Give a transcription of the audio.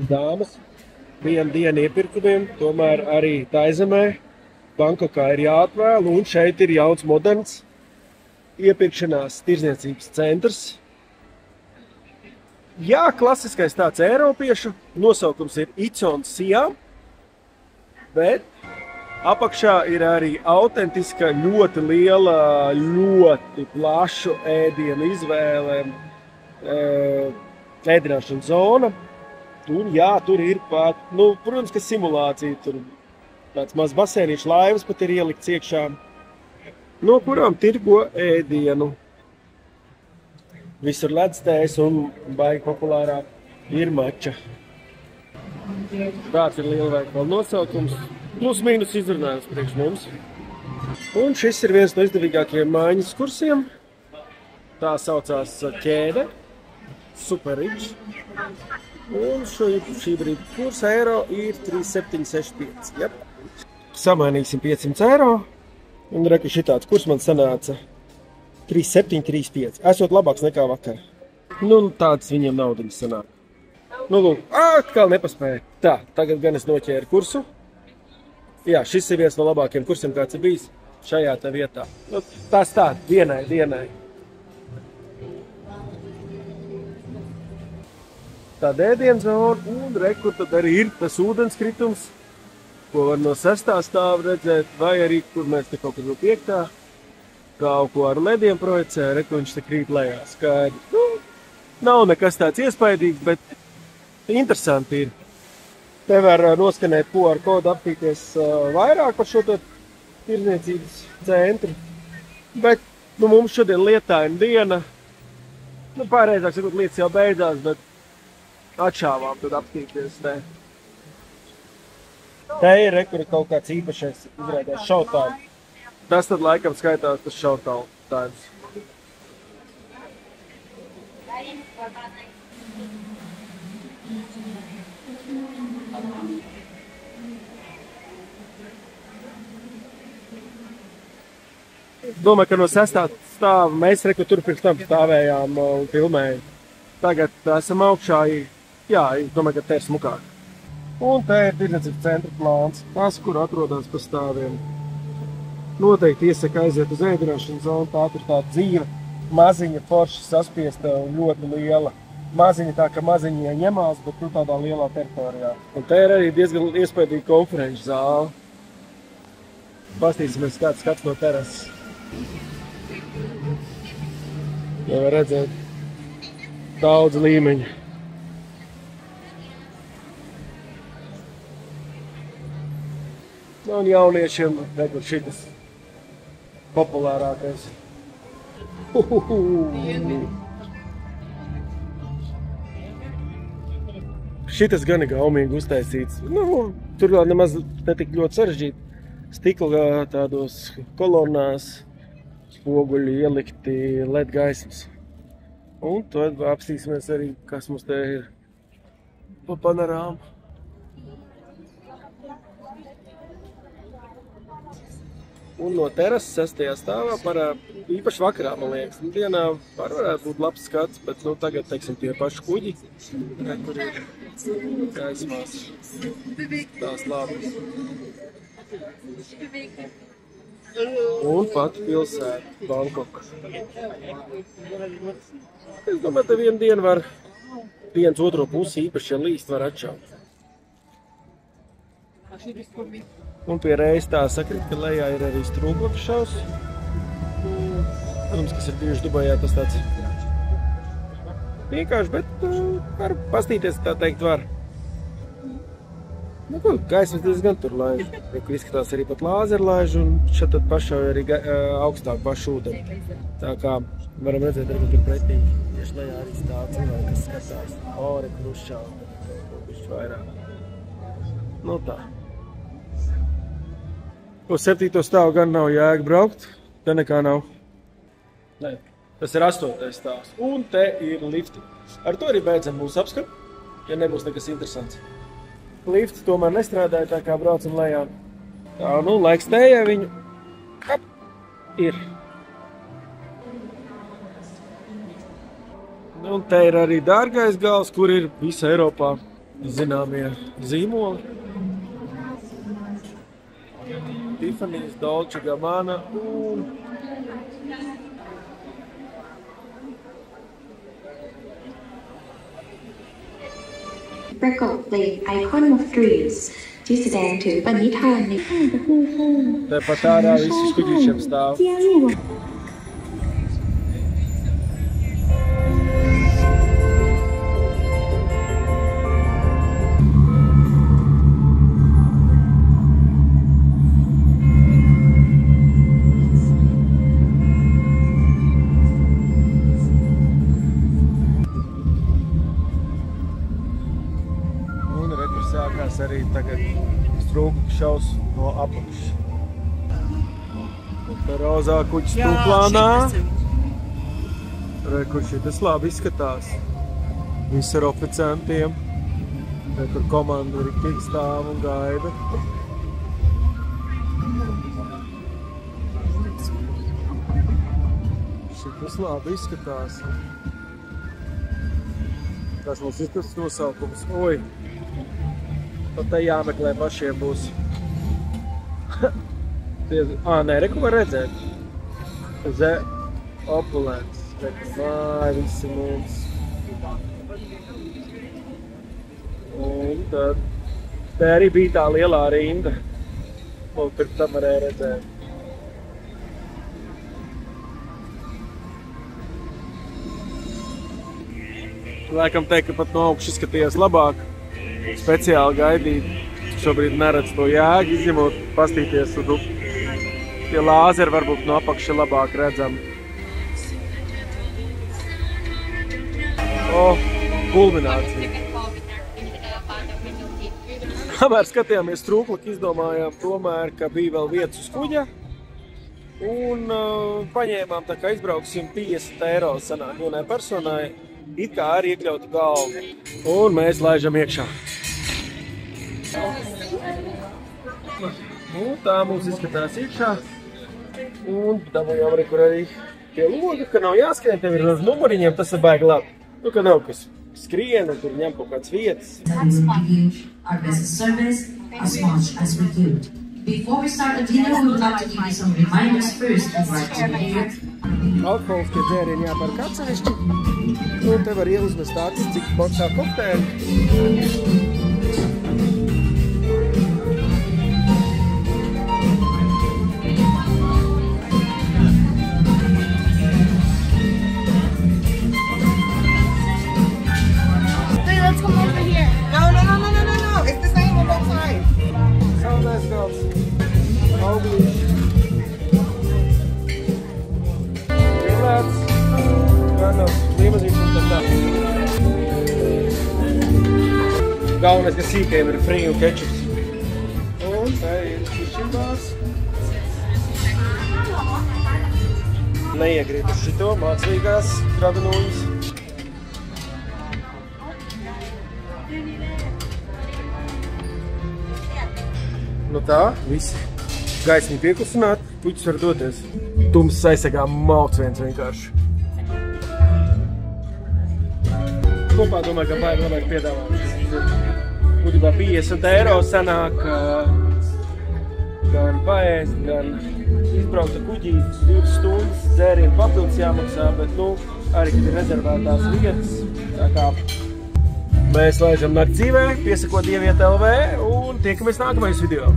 dāmas. Viena diena iepirkumiem, tomēr arī Taizemē, Bankokā ir jāatvēl, un šeit ir jauns moderns iepirkšanās tirdzniecības centrs. Jā, klasiskais tāds eiropiešu nosaukums ir Icheon Siam, bet apakšā ir arī autentiska, ļoti liela, ļoti plašu ēdienu izvēle, ēdināšana zona. Un jā, tur ir pat, protams, ka simulācija, tur tāds maz basēnīšs laivas pat ir ielikts iekšā, no kurām tirgo ēdienu. Visur ledstējas un baigi populārā ir mača. Tāds ir lielveikala nosaukums, plus mīnus izrunājums priekš mums. Un šis ir viens no izdevīgākajiem mājiņas kursiem. Tā saucās ķēde, Super Rich. Un šī brīdī kurs eiro ir 3,765. Jep. Samainīsim 500 eiro. Un reku šitāds kurs man sanāca 3,735. Esot labāks nekā vakar. Tāds viņiem naudiņas sanāk. Lūk, atkal nepaspēja. Tā, tagad gan es noķēru kursu. Jā, šis ir viens no labākiem kursiem, kāds ir bijis šajā te vietā. Tas tā, dienai. Tāda ēdienu zona, un rekur tad arī ir tas ūdenskritums, ko var no 6. stāva redzēt, vai arī, kur mēs te kaut kur no 5. Kaut ko ar lediem projicē, rekur viņš te krīt lejā. Skaidri. Nav nekas tāds iespaidīgs, bet interesanti ir. Te var noskanēt QR kodu, aptīties vairāk par šo tirdzniecības centru. Bet mums šodien lietaina diena. Pārējāk sakot, lietas jau beidzās, bet atšāvām tad aptīties te. Te ir rekur kaut kāds īpašais izrādās šautāji. Tas tad laikam skaitās tas šautājums. Domāju, ka no 6. stāva mēs reku tur pirms tam stāvējām un filmējām. Tagad esam augšā, jā, domāju, ka te ir smukāk. Un te ir tirdzniecības centra plāns, tas, kur atrodas pa stāviem. Noteikti iesaka aiziet uz ēdināšanas zonu, tā ir tāda dzīve, maziņa, forša, saspiesta un ļoti liela. Maziņa tā, ka maziņie ņemās, bet tādā lielā teritorijā. Un te ir arī diezgan iespaidīga konferenču zāle. Pastīsimies, kāds skats no terases. Jau var redzēt daudz līmeņu. Un jauniešiem rekur šitas populārākais. Šitas gan ir gaumīgi uztaisīts. Tur vēl nemaz netik ļoti sarežģīti. Stikla tādos kolonnās, spoguļi ielikti LED gaismas. Un tad apstīsimies arī, kas mums te ir pa panorāmu. Un no terases 6. stāvā īpaši vakarā, man liekas. Dienā varētu būt labs skats, bet tagad, teiksim, tie paši kuģi, kur ir gaismās. Tās labas. Un pat pilsēta, Bangkoka. Es domāju, ka vienu dienu var viens otro pusi īpaši, ja līst, var atšaut. Un pie reizes tā sakrit, ka lejā ir arī strūklotu šaus. Protams, kas ir bijuši Dubajā, tas tāds vienkārši, bet var pastīties, tā teikt, var. Gaismas diezgan tur laiž. Izskatās arī pat lāzerlaiž, un šeit tad pašauj arī augstāk pašu ūdeni. Tā kā varam redzēt, arī tur pretī. Tieši lejā arī stāv cilvēki, kas skatās. Rekur uzšauj, bišķi vairāk. Tā. Uz 7. stāvu gan nav jēga braukt, te nekā nav. Nē, tas ir 8. stāvs. Un te ir lifti. Ar to arī beidzam mūsu apskatu, ja nebūs nekas interesants. Lifti tomēr nestrādāja, tā kā braucam lejā. Tā, laiks tējai viņu. Ir. Un te ir arī dārgais gals, kur ir visa Eiropā zināmie zīmoli. Tiffany's, Dolce Gabbana unปรากฏเพลง Icon of Dreams ที่แสดงถึงปณิธานในข้างตะกู้ข้าง Tāpat ārā visi skuģīšiem stāv. Un rekur sākās arī tagad strūklu šaus no apakšas. Un tā rozā kuģis tūplānā. Rekur šitas labi izskatās. Viss ar oficiantiem. Rekur komanda riktīgi stāv un gaida. Šitas labi izskatās. Tas mums ir tas nosaukums. Oi! Pat te jāmeklē pašiem būs. Nē, reku var redzēt. Opulents. Vai, visi mums. Un tad. Te arī bija tā lielā rinda. Un pirms tam varēja redzēt. Laikam teikt, ka pat no augšas izskatījās labāk. Speciāli gaidīt. Šobrīd neredz to jēgu, izņemot pastīties. Tie lāzeri varbūt no apakša labāk redzami. Kulminācija. Kamēr skatījāmies trūkliku, izdomājām tomēr, ka bija vēl vietas uz kuģa. Un paņēmām, tā kā izbrauksim 50 eiro sanāk vienai personai. It kā arī iekļautu galvu. Un mēs laižam iekšā. Un tā mums izskatās iekšā. Un dabūjām arī, kur arī tie logi, ka nav jāskrien, tev ir uz numuriņiem, tas ir baigi labi. Nu, ka nav kas skrien un tur ņem kaut kāds vietas. Our best service as much as we could. Before we start the dinner, we would like to give you some reminders first before I continue. Alkoholiskie dzērieni jāpērk atsevišķi. Un te var uzmest tāds, cik boksā kokteļi. Wait, let's come over here. No. It's the same on both sides. Saulēs galds. Auglīši. Ielēts. Gādās līmazītes un tā. Galvenais, ka sīkajiem ir frī un kečups. Un tā ir šimbās. Neiegrīt uz šito mācīgās kravenūņas. Nu tā, visi. Gaismiņi pieklusināti, puķis var doties. Tums aizsegā malts viens vienkārši. Kopā domāju, ka baigi labāk piedāvāt. Būtībā 50 eiro sanāk gan paēst, gan izbraukt ar kuģī 2 stundas, dzērienu papildus jāmaksā, bet arī, kad ir rezervētās vietas, tā kā mēs laižam nakts dzīvē, piesakot Dieviet LV un tiekamies nākamajos video.